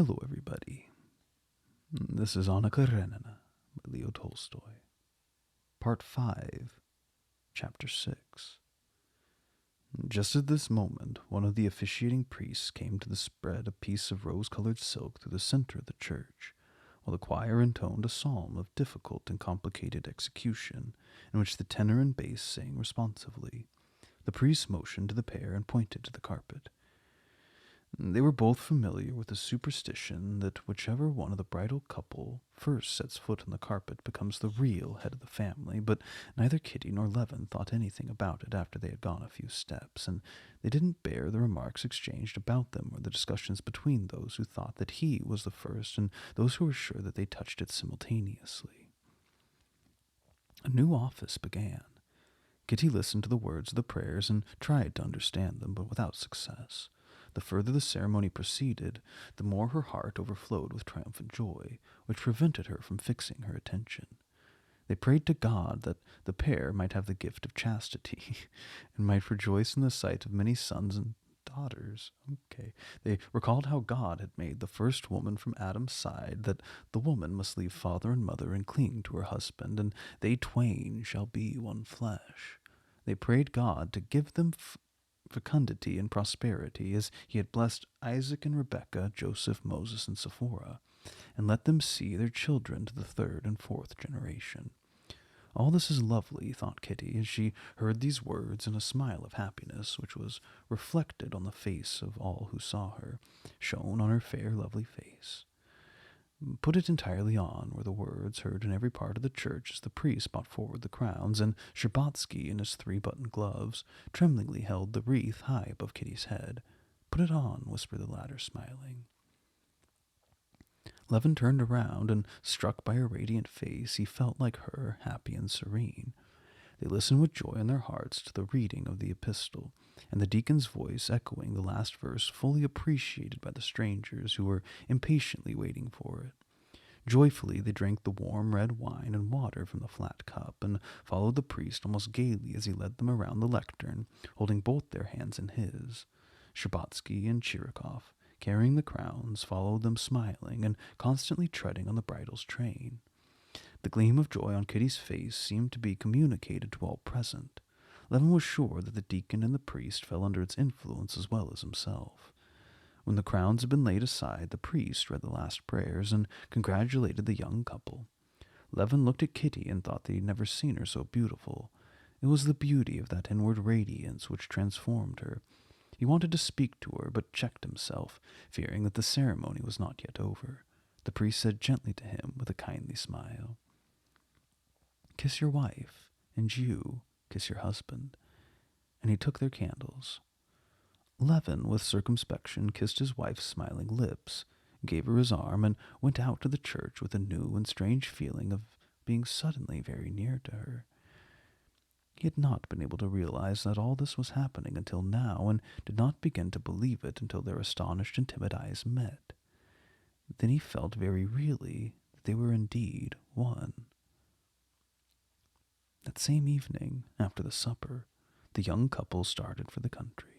Hello, everybody. This is Anna Karenina by Leo Tolstoy. Part 5, Chapter 6. Just at this moment, one of the officiating priests came to spread a piece of rose-colored silk through the center of the church, while the choir intoned a psalm of difficult and complicated execution, in which the tenor and bass sang responsively. The priest motioned to the pair and pointed to the carpet. They were both familiar with the superstition that whichever one of the bridal couple first sets foot on the carpet becomes the real head of the family, but neither Kitty nor Levin thought anything about it after they had gone a few steps, and they didn't bear the remarks exchanged about them or the discussions between those who thought that he was the first and those who were sure that they touched it simultaneously. A new office began. Kitty listened to the words of the prayers and tried to understand them, but without success. The further the ceremony proceeded, the more her heart overflowed with triumphant joy, which prevented her from fixing her attention. They prayed to God that the pair might have the gift of chastity, and might rejoice in the sight of many sons and daughters. They recalled how God had made the first woman from Adam's side, that the woman must leave father and mother and cling to her husband, and they twain shall be one flesh. They prayed God to give them fecundity and prosperity, as he had blessed Isaac and Rebekah, Joseph, Moses, and Sephora, and let them see their children to the third and fourth generation. All this is lovely, thought Kitty, as she heard these words, and a smile of happiness, which was reflected on the face of all who saw her, shone on her fair, lovely face. Put it entirely on were the words heard in every part of the church as the priest brought forward the crowns, and Sherbatsky, in his three-buttoned gloves, tremblingly held the wreath high above Kitty's head. "Put it on," whispered the latter, smiling. Levin turned around, and, struck by her radiant face, he felt like her, happy and serene. They listened with joy in their hearts to the reading of the epistle, and the deacon's voice echoing the last verse, fully appreciated by the strangers who were impatiently waiting for it. Joyfully they drank the warm red wine and water from the flat cup, and followed the priest almost gaily as he led them around the lectern, holding both their hands in his. Sherbatsky and Chirikov, carrying the crowns, followed them smiling and constantly treading on the bridal's train. The gleam of joy on Kitty's face seemed to be communicated to all present. Levin was sure that the deacon and the priest fell under its influence as well as himself. When the crowns had been laid aside, the priest read the last prayers and congratulated the young couple. Levin looked at Kitty and thought that he had never seen her so beautiful. It was the beauty of that inward radiance which transformed her. He wanted to speak to her, but checked himself, fearing that the ceremony was not yet over. The priest said gently to him with a kindly smile, "Kiss your wife, and you kiss your husband." And he took their candles. Levin, with circumspection, kissed his wife's smiling lips, gave her his arm, and went out to the church with a new and strange feeling of being suddenly very near to her. He had not been able to realize that all this was happening until now, and did not begin to believe it until their astonished and timid eyes met. Then he felt very really that they were indeed one. That same evening, after the supper, the young couple started for the country.